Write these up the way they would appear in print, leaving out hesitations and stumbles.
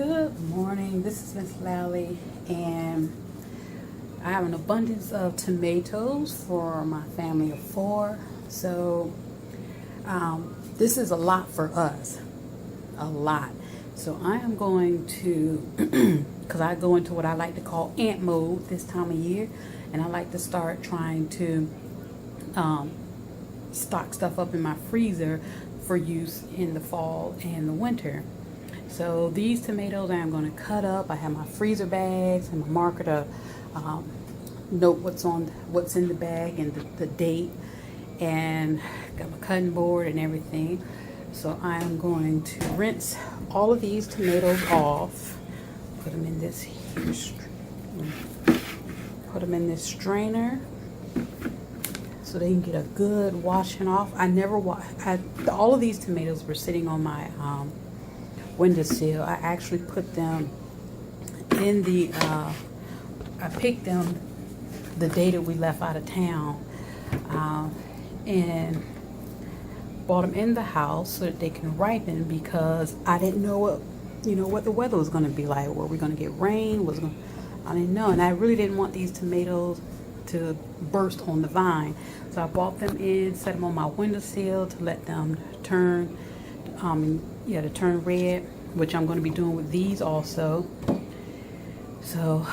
Good morning, this is Miss Lally, and I have an abundance of tomatoes for my family of 4. So this is a lot for us, a lot. So I am going to, because I go into what I like to call ant mode this time of year, and I like to start trying to stock stuff up in my freezer for use in the fall and the winter. So these tomatoes I am going to cut up. I have my freezer bags and my marker to note what's in the bag and the date, and got my cutting board and everything. So I am going to rinse all of these tomatoes off. Put them in this strainer so they can get a good washing off. All of these tomatoes were sitting on my windowsill. I actually put them in I picked them the day that we left out of town, and bought them in the house so that they can ripen, because I didn't know what the weather was going to be like. Were we going to get rain? I didn't know, and I really didn't want these tomatoes to burst on the vine. So I bought them in, set them on my windowsill to let them turn to turn red, which I'm going to be doing with these also. So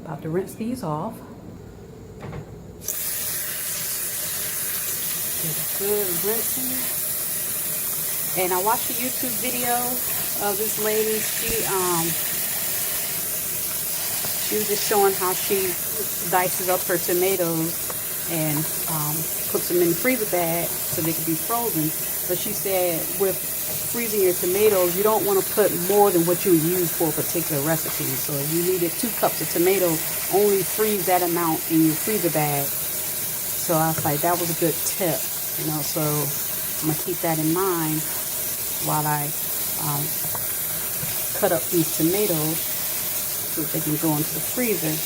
about to rinse these off. Get a good rinsing. And I watched a YouTube video of this lady. She was just showing how she dices up her tomatoes and puts them in the freezer bag so they can be frozen. But she said with freezing your tomatoes, you don't want to put more than what you use for a particular recipe. So if you needed 2 cups of tomatoes, only freeze that amount in your freezer bag. So I was like, that was a good tip, so I'm going to keep that in mind while I cut up these tomatoes so that they can go into the freezer.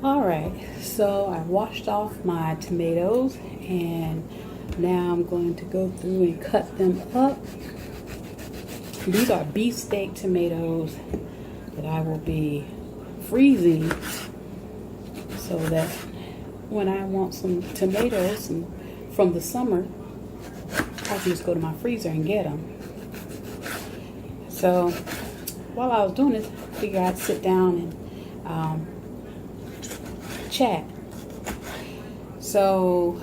Alright, so I washed off my tomatoes, and now I'm going to go through and cut them up. These are beefsteak tomatoes that I will be freezing so that when I want some tomatoes from the summer, I can just go to my freezer and get them. So while I was doing this, I figured I'd sit down and chat. So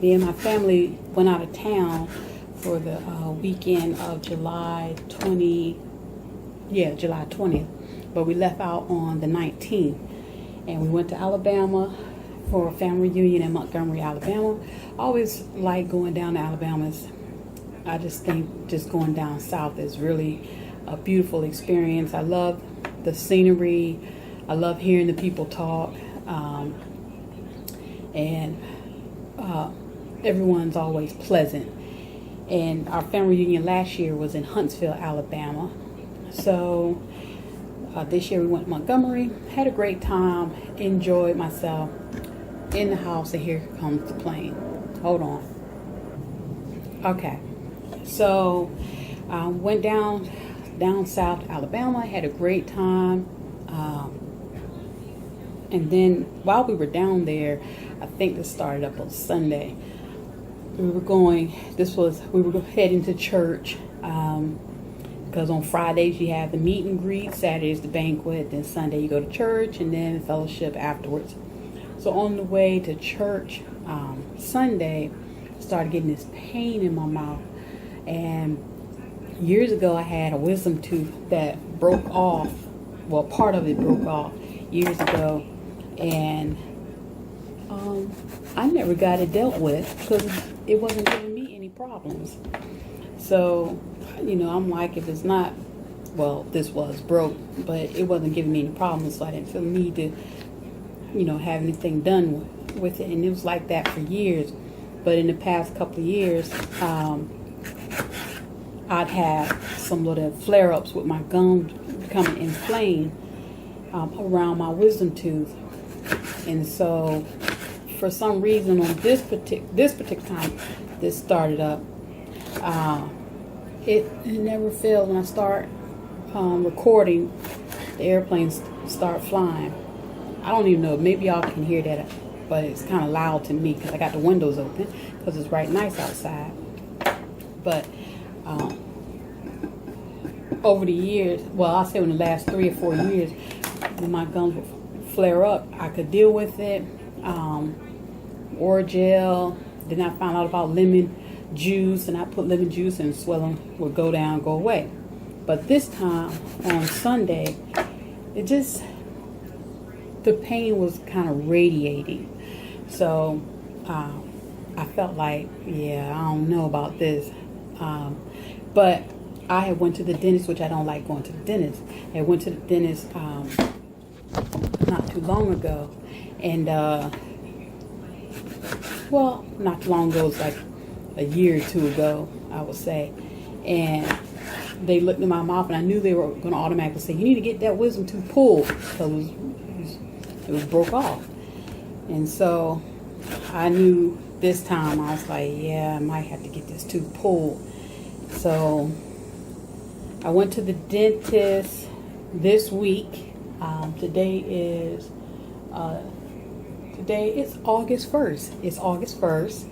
me and my family went out of town for the weekend of July 20th, but we left out on the 19th, and we went to Alabama for a family reunion in Montgomery, Alabama. I always like going down to Alabama. I just think just going down south is really a beautiful experience. I love the scenery. I love hearing the people talk, and everyone's always pleasant. And our family reunion last year was in Huntsville, Alabama. So this year we went to Montgomery, had a great time, enjoyed myself in the house, and here comes the plane. Hold on. Okay, so went down south Alabama, had a great time. And then while we were down there, I think this started up on Sunday. We were heading to church, because on Fridays you have the meet and greet, Saturdays the banquet, then Sunday you go to church, and then fellowship afterwards. So on the way to church Sunday, I started getting this pain in my mouth. And years ago I had a wisdom tooth that broke off. Well, part of it broke off years ago, and I never got it dealt with because it wasn't giving me any problems. So, I'm like, if it's not, well, this was broke, but it wasn't giving me any problems, so I didn't feel the need to, have anything done with it. And it was like that for years. But in the past couple of years, I'd had some little flare-ups with my gums becoming inflamed around my wisdom tooth. And so for some reason on this particular time, this started up. it never fails when I start recording. The airplanes start flying. I don't even know. Maybe y'all can hear that, but it's kind of loud to me because I got the windows open because it's right nice outside. But over the years, well, I'll say in the last 3 or 4 years, when my gums would flare up, I could deal with it. Orajel. Then I found out about lemon juice, and I put lemon juice, and swelling would go down, go away. But this time on Sunday, the pain was kind of radiating. So I felt like, yeah, I don't know about this. But I had went to the dentist, which I don't like going to the dentist. I went to the dentist not too long ago. And, well, not too long ago, it was like a year or two ago, I would say. And they looked in my mouth, and I knew they were going to automatically say, you need to get that wisdom tooth pulled, because it was broke off. And so I knew this time, I was like, yeah, I might have to get this tooth pulled. So I went to the dentist this week. Today is August 1st. It's August 1st.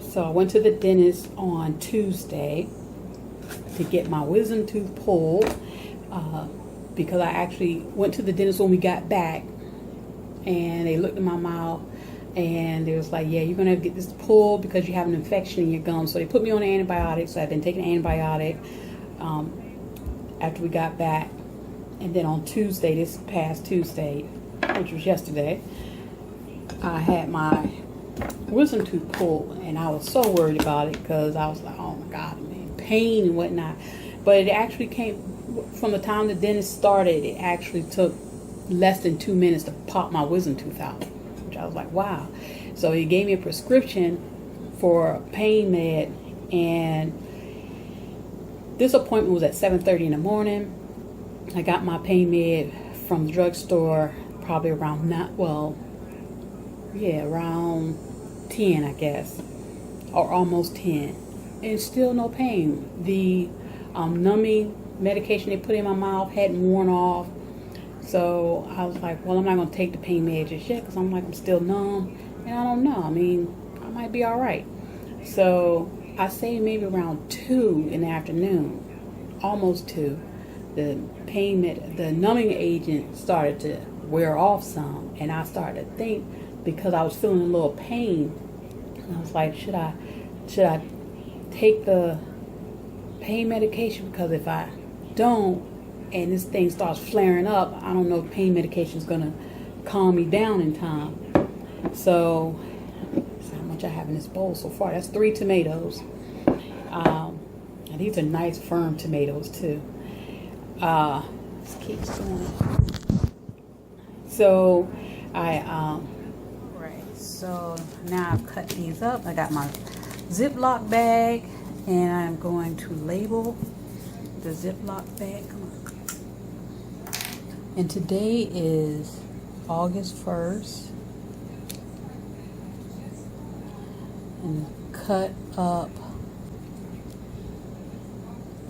So I went to the dentist on Tuesday to get my wisdom tooth pulled, because I actually went to the dentist when we got back, and they looked in my mouth, and they was like, yeah, you're going to have to get this pulled because you have an infection in your gums. So they put me on antibiotics. So I've been taking an antibiotic after we got back. And then on Tuesday, this past Tuesday, which was yesterday, I had my wisdom tooth pulled, and I was so worried about it because I was like, oh my God, I'm in pain and whatnot. But it actually came from the time the dentist started. It actually took less than 2 minutes to pop my wisdom tooth out, which I was like, wow. So he gave me a prescription for pain med, and this appointment was at 7:30 in the morning. I got my pain med from the drugstore probably around around 10, I guess, or almost 10, and still no pain. The numbing medication they put in my mouth hadn't worn off. So I was like, well, I'm not going to take the pain med just yet because I'm still numb, and I don't know. I mean, I might be all right. So I say maybe around 2 in the afternoon, almost 2, the the numbing agent started to wear off some, and I started to think, because I was feeling a little pain, and I was like, should I take the pain medication? Because if I don't, and this thing starts flaring up, I don't know if pain medication is going to calm me down in time. So how much I have in this bowl so far. That's 3 tomatoes. And these are nice firm tomatoes too. Let's keep going. So so now I've cut these up. I got my Ziploc bag, and I'm going to label the Ziploc bag. Come on. And today is August 1st. And cut up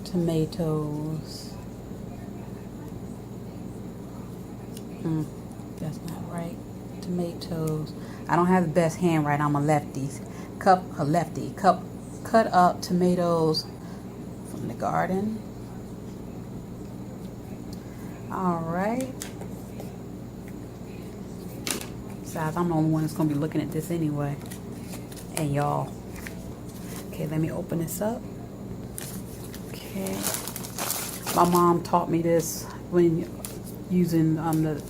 tomatoes. That's not right. Tomatoes. I don't have the best handwriting. I'm a lefty. Cut up tomatoes from the garden. All right. Besides, I'm the only one that's gonna be looking at this anyway. And y'all. Okay, let me open this up. Okay. My mom taught me this when using the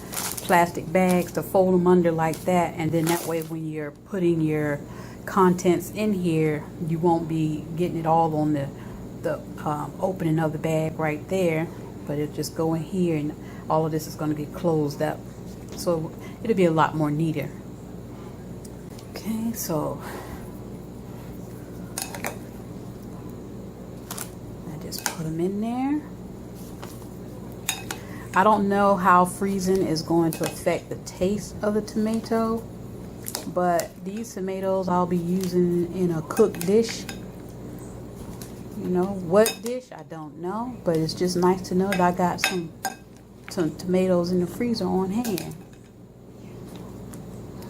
plastic bags, to fold them under like that, and then that way when you're putting your contents in here, you won't be getting it all on the opening of the bag right there, but it'll just go in here, and all of this is going to get closed up, so it'll be a lot more neater. Okay, so I just put them in there. I don't know how freezing is going to affect the taste of the tomato, but these tomatoes I'll be using in a cooked dish. You know, what dish, I don't know. But it's just nice to know that I got some tomatoes in the freezer on hand.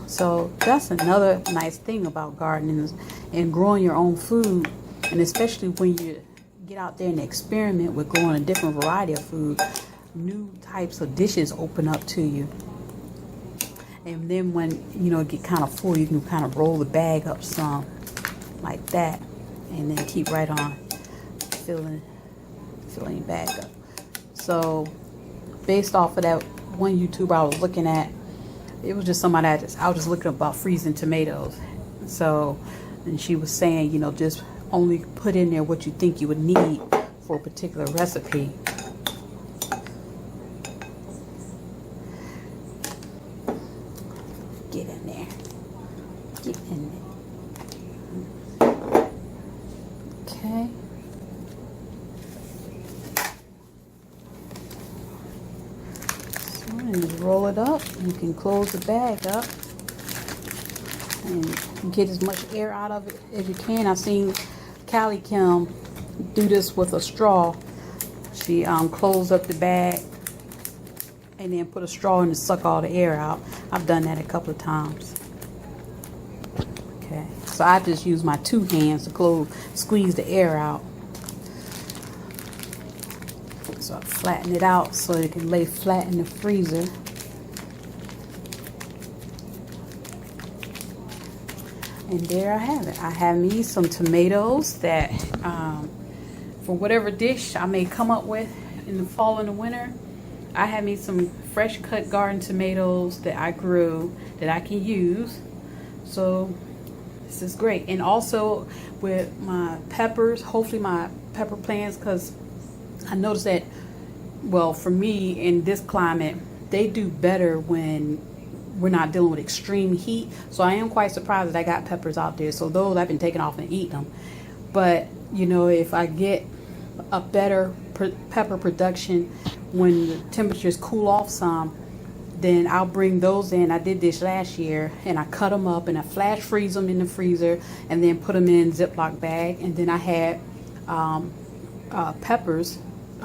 So that's another nice thing about gardening and growing your own food. And especially when you get out there and experiment with growing a different variety of food, new types of dishes open up to you. And then when, you know, get kind of full, you can kind of roll the bag up some like that. And then keep right on filling your bag up. So based off of that one YouTuber I was looking at, it was just somebody I was just looking about freezing tomatoes. So, and she was saying, you know, just only put in there what you think you would need for a particular recipe. Get in there. Get in there. Okay. And just roll it up. You can close the bag up and get as much air out of it as you can. I've seen Callie Kim do this with a straw. She closed up the bag and then put a straw in to suck all the air out. I've done that a couple of times. Okay, so I just use my two hands to squeeze the air out. So I flatten it out so it can lay flat in the freezer. And there I have it. I have me some tomatoes that, for whatever dish I may come up with in the fall and the winter, I have me some fresh cut garden tomatoes that I grew that I can use. So this is great. And also with my peppers, hopefully my pepper plants, because I noticed that, well, for me in this climate, they do better when we're not dealing with extreme heat. So I am quite surprised that I got peppers out there. So those I've been taking off and eating them. But, you know, if I get a better pepper production when the temperatures cool off some, then I'll bring those in. I did this last year, and I cut them up and I flash freeze them in the freezer and then put them in a Ziploc bag. And then I had peppers,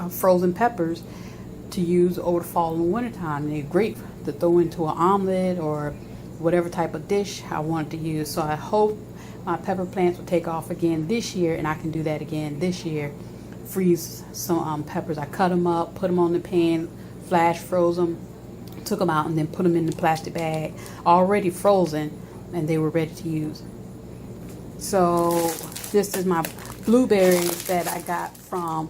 frozen peppers, to use over the fall and winter time. They're great to throw into an omelet or whatever type of dish I wanted to use. So I hope my pepper plants will take off again this year, and I can do that again this year. Freeze some peppers. I cut them up, put them on the pan, flash froze them, took them out, and then put them in the plastic bag, already frozen, and they were ready to use. So this is my blueberries that I got from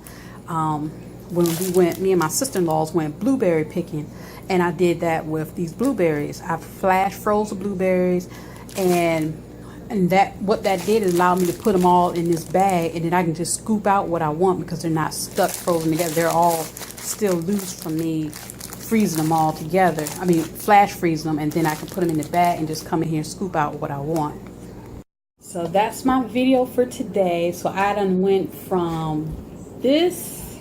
when me and my sister-in-laws went blueberry picking, and I did that with these blueberries. I flash froze the blueberries, and that what that did is allow me to put them all in this bag, and then I can just scoop out what I want because they're not stuck frozen together. They're all still loose from me freezing them all together. I mean, flash freeze them, and then I can put them in the bag and just come in here and scoop out what I want. So that's my video for today. So I done went from this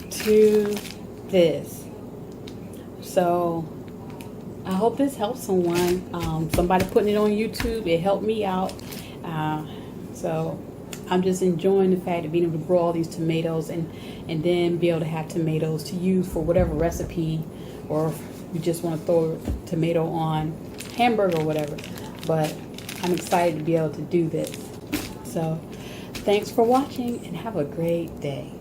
to this. So I hope this helps someone. Somebody putting it on YouTube, it helped me out. So I'm just enjoying the fact of being able to grow all these tomatoes and then be able to have tomatoes to use for whatever recipe, or if you just want to throw a tomato on hamburger or whatever. But I'm excited to be able to do this. So thanks for watching and have a great day.